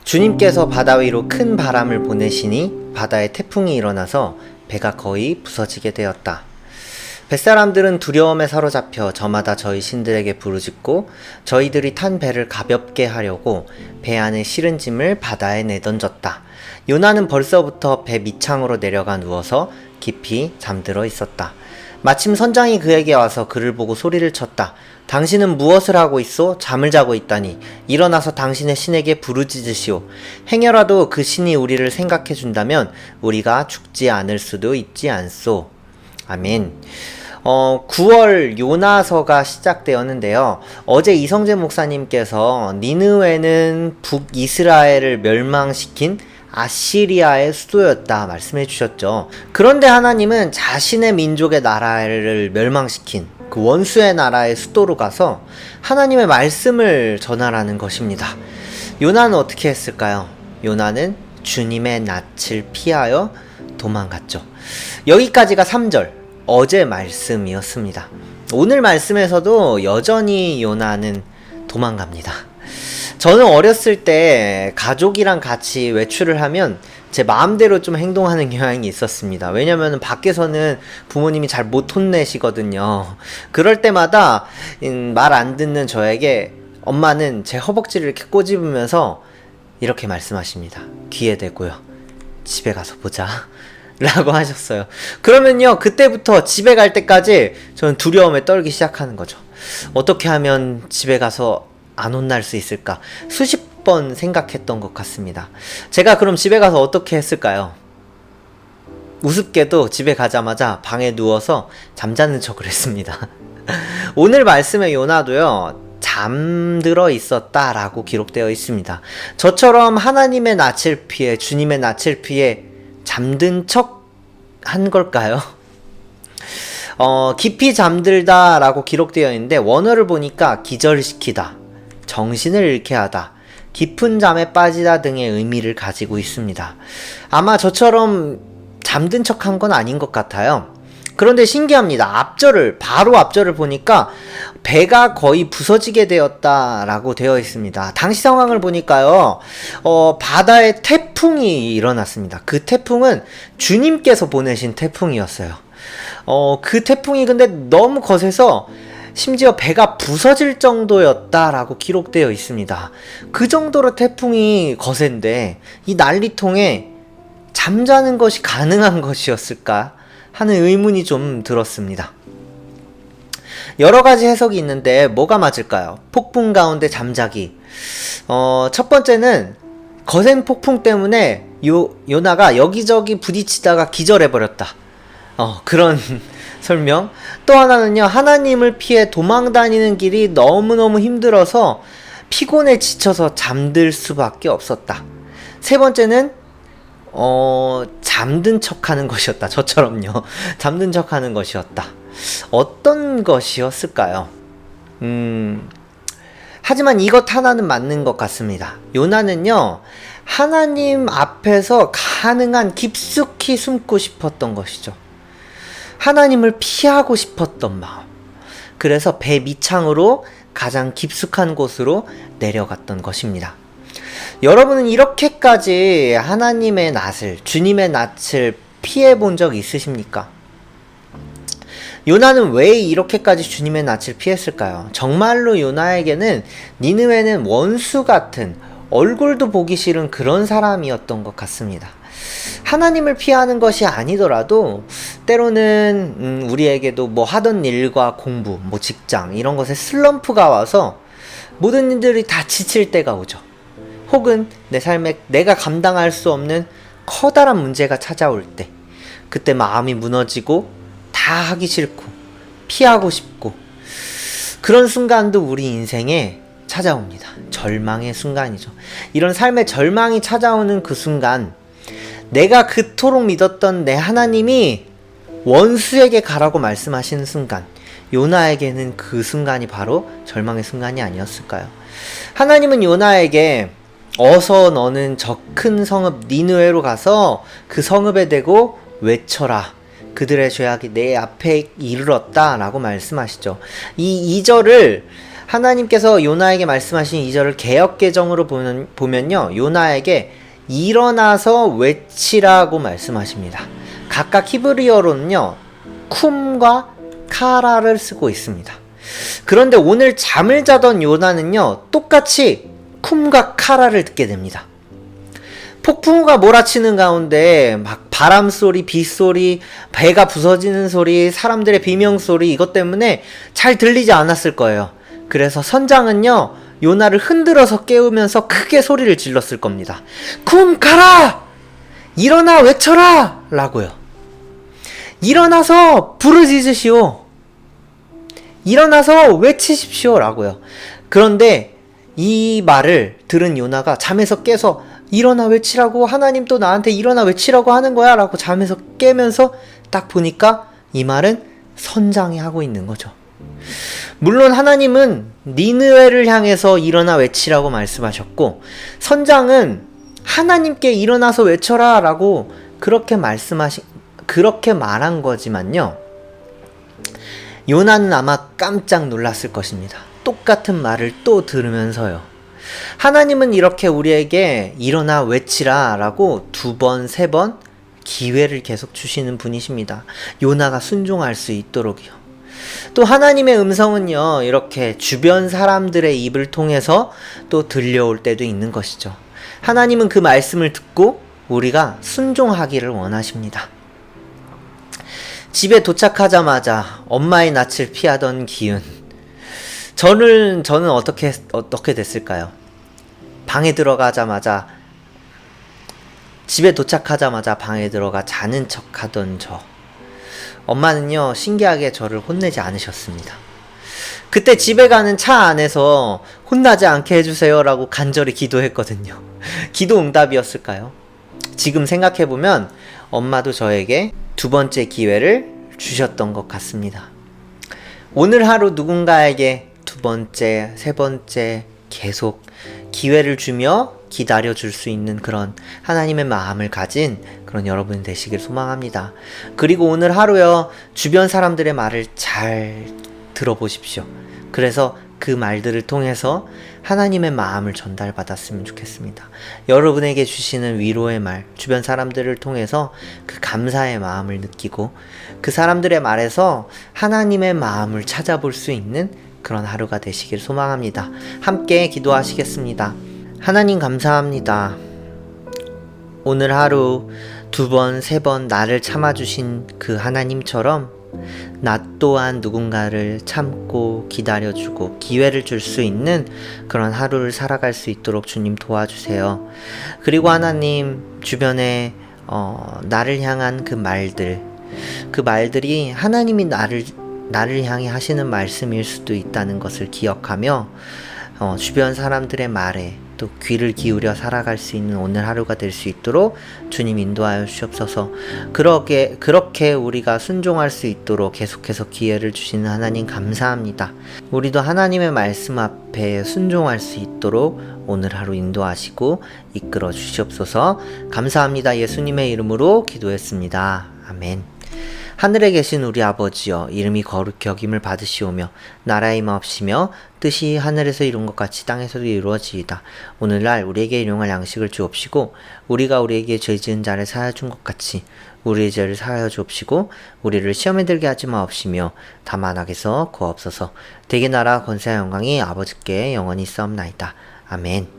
주님께서 바다 위로 큰 바람을 보내시니 바다에 태풍이 일어나서 배가 거의 부서지게 되었다. 뱃사람들은 두려움에 사로잡혀 저마다 저희 신들에게 부르짖고 저희들이 탄 배를 가볍게 하려고 배 안에 실은 짐을 바다에 내던졌다. 요나는 벌써부터 배 밑창으로 내려가 누워서 깊이 잠들어 있었다. 마침 선장이 그에게 와서 그를 보고 소리를 쳤다. 당신은 무엇을 하고 있소? 잠을 자고 있다니. 일어나서 당신의 신에게 부르짖으시오. 행여라도 그 신이 우리를 생각해 준다면 우리가 죽지 않을 수도 있지 않소. 아멘. 9월 요나서가 시작되었는데요. 어제 이성재 목사님께서 니느웨는 북이스라엘을 멸망시킨 아시리아의 수도였다 말씀해 주셨죠. 그런데 하나님은 자신의 민족의 나라를 멸망시킨 그 원수의 나라의 수도로 가서 하나님의 말씀을 전하라는 것입니다. 요나는 어떻게 했을까요? 요나는 주님의 낯을 피하여 도망갔죠. 여기까지가 3절 어제 말씀이었습니다. 오늘 말씀에서도 여전히 요나는 도망갑니다. 저는 어렸을 때 가족이랑 같이 외출을 하면 제 마음대로 좀 행동하는 경향이 있었습니다. 왜냐면 밖에서는 부모님이 잘 못 혼내시거든요. 그럴 때마다 말 안 듣는 저에게 엄마는 제 허벅지를 이렇게 꼬집으면서 이렇게 말씀하십니다. 귀에 대고요. 집에 가서 보자. 라고 하셨어요. 그러면요, 그때부터 집에 갈 때까지 저는 두려움에 떨기 시작하는 거죠. 어떻게 하면 집에 가서 안 혼날 수 있을까? 수십 번 생각했던 것 같습니다. 제가 그럼 집에 가서 어떻게 했을까요? 우습게도 집에 가자마자 방에 누워서 잠자는 척을 했습니다. 오늘 말씀의 요나도요, 잠들어 있었다라고 기록되어 있습니다. 저처럼 하나님의 낯을 피해, 주님의 낯을 피해 잠든 척 한 걸까요? 깊이 잠들다 라고 기록되어 있는데 원어를 보니까 기절시키다, 정신을 잃게 하다, 깊은 잠에 빠지다 등의 의미를 가지고 있습니다. 아마 저처럼 잠든 척 한 건 아닌 것 같아요. 그런데 신기합니다. 바로 앞절을 보니까 배가 거의 부서지게 되었다라고 되어 있습니다. 당시 상황을 보니까요, 바다에 태풍이 일어났습니다. 그 태풍은 주님께서 보내신 태풍이었어요. 그 태풍이 근데 너무 거세서 심지어 배가 부서질 정도였다라고 기록되어 있습니다. 그 정도로 태풍이 거센데 이 난리통에 잠자는 것이 가능한 것이었을까 하는 의문이 좀 들었습니다. 여러 가지 해석이 있는데 뭐가 맞을까요? 폭풍 가운데 잠자기. 첫 번째는 거센 폭풍 때문에 요나가 여기저기 부딪히다가 기절해버렸다. 그런 설명. 또 하나는요, 하나님을 피해 도망 다니는 길이 너무너무 힘들어서 피곤에 지쳐서 잠들 수밖에 없었다. 세 번째는 잠든 척 하는 것이었다. 저처럼요. 잠든 척 하는 것이었다. 어떤 것이었을까요? 하지만 이것 하나는 맞는 것 같습니다. 요나는요, 하나님 앞에서 가능한 깊숙이 숨고 싶었던 것이죠. 하나님을 피하고 싶었던 마음. 그래서 배 밑창으로 가장 깊숙한 곳으로 내려갔던 것입니다. 여러분은 이렇게까지 하나님의 낯을, 주님의 낯을 피해 본 적 있으십니까? 요나는 왜 이렇게까지 주님의 낯을 피했을까요? 정말로 요나에게는 니느웨는 원수 같은, 얼굴도 보기 싫은 그런 사람이었던 것 같습니다. 하나님을 피하는 것이 아니더라도 때로는 우리에게도 뭐 하던 일과 공부, 뭐 직장 이런 것에 슬럼프가 와서 모든 일들이 다 지칠 때가 오죠. 혹은 내 삶에 내가 감당할 수 없는 커다란 문제가 찾아올 때, 그때 마음이 무너지고 다 하기 싫고 피하고 싶고, 그런 순간도 우리 인생에 찾아옵니다. 절망의 순간이죠. 이런 삶의 절망이 찾아오는 그 순간, 내가 그토록 믿었던 내 하나님이 원수에게 가라고 말씀하시는 순간, 요나에게는 그 순간이 바로 절망의 순간이 아니었을까요? 하나님은 요나에게 어서 너는 저 큰 성읍 니느웨로 가서 그 성읍에 대고 외쳐라. 그들의 죄악이 내 앞에 이르렀다 라고 말씀하시죠. 이 2절을 하나님께서 요나에게 말씀하신 2절을 개역개정으로 보면요, 요나에게 일어나서 외치라고 말씀하십니다. 각각 히브리어로는요, 쿰과 카라를 쓰고 있습니다. 그런데 오늘 잠을 자던 요나는요, 똑같이 쿰과 카라를 듣게 됩니다. 폭풍우가 몰아치는 가운데 막 바람 소리, 빗소리, 배가 부서지는 소리, 사람들의 비명소리, 이것 때문에 잘 들리지 않았을 거예요. 그래서 선장은요, 요나를 흔들어서 깨우면서 크게 소리를 질렀을 겁니다. 쿰 가라! 일어나 외쳐라! 라고요. 일어나서 부르짖으시오. 일어나서 외치십시오. 라고요. 그런데 이 말을 들은 요나가 잠에서 깨서 일어나 외치라고, 하나님 또 나한테 일어나 외치라고 하는 거야 라고 잠에서 깨면서 딱 보니까 이 말은 선장이 하고 있는 거죠. 물론 하나님은 니느웨를 향해서 일어나 외치라고 말씀하셨고, 선장은 하나님께 일어나서 외쳐라 라고 그렇게 말한 거지만요, 요나는 아마 깜짝 놀랐을 것입니다. 똑같은 말을 또 들으면서요. 하나님은 이렇게 우리에게 일어나 외치라 라고 2번, 3번 기회를 계속 주시는 분이십니다. 요나가 순종할 수 있도록요. 또 하나님의 음성은요, 이렇게 주변 사람들의 입을 통해서 또 들려올 때도 있는 것이죠. 하나님은 그 말씀을 듣고 우리가 순종하기를 원하십니다. 집에 도착하자마자 엄마의 낯을 피하던 기은. 저는 어떻게 됐을까요? 집에 도착하자마자 방에 들어가 자는 척 하던 저. 엄마는요, 신기하게 저를 혼내지 않으셨습니다. 그때 집에 가는 차 안에서 혼나지 않게 해주세요 라고 간절히 기도했거든요. 기도 응답이었을까요? 지금 생각해보면 엄마도 저에게 2번째 기회를 주셨던 것 같습니다. 오늘 하루 누군가에게 2번째, 3번째 계속 기회를 주며 기다려 줄 수 있는 그런 하나님의 마음을 가진 그런 여러분 되시길 소망합니다. 그리고 오늘 하루요, 주변 사람들의 말을 잘 들어보십시오. 그래서 그 말들을 통해서 하나님의 마음을 전달받았으면 좋겠습니다. 여러분에게 주시는 위로의 말, 주변 사람들을 통해서 그 감사의 마음을 느끼고 그 사람들의 말에서 하나님의 마음을 찾아볼 수 있는 그런 하루가 되시길 소망합니다. 함께 기도하시겠습니다. 하나님 감사합니다. 오늘 하루 2번, 3번 나를 참아주신 그 하나님처럼 나 또한 누군가를 참고 기다려주고 기회를 줄 수 있는 그런 하루를 살아갈 수 있도록 주님 도와주세요. 그리고 하나님, 주변에 나를 향한 그 말들이 하나님이 나를 향해 하시는 말씀일 수도 있다는 것을 기억하며 주변 사람들의 말에 또 귀를 기울여 살아갈 수 있는 오늘 하루가 될 수 있도록 주님 인도하여 주시옵소서. 그렇게 우리가 순종할 수 있도록 계속해서 기회를 주시는 하나님 감사합니다. 우리도 하나님의 말씀 앞에 순종할 수 있도록 오늘 하루 인도하시고 이끌어 주시옵소서. 감사합니다. 예수님의 이름으로 기도했습니다. 아멘. 하늘에 계신 우리 아버지여, 이름이 거룩히 여김을 받으시오며 나라의 임하옵시며 뜻이 하늘에서 이룬 것 같이 땅에서도 이루어지이다. 오늘날 우리에게 일용할 양식을 주옵시고 우리가 우리에게 죄 지은 자를 사하여 준 것 같이 우리의 죄를 사하여 주옵시고 우리를 시험에 들게 하지 마옵시며 다만 악에서 구하옵소서. 대개 나라 권세와 영광이 아버지께 영원히 있사옵나이다. 아멘.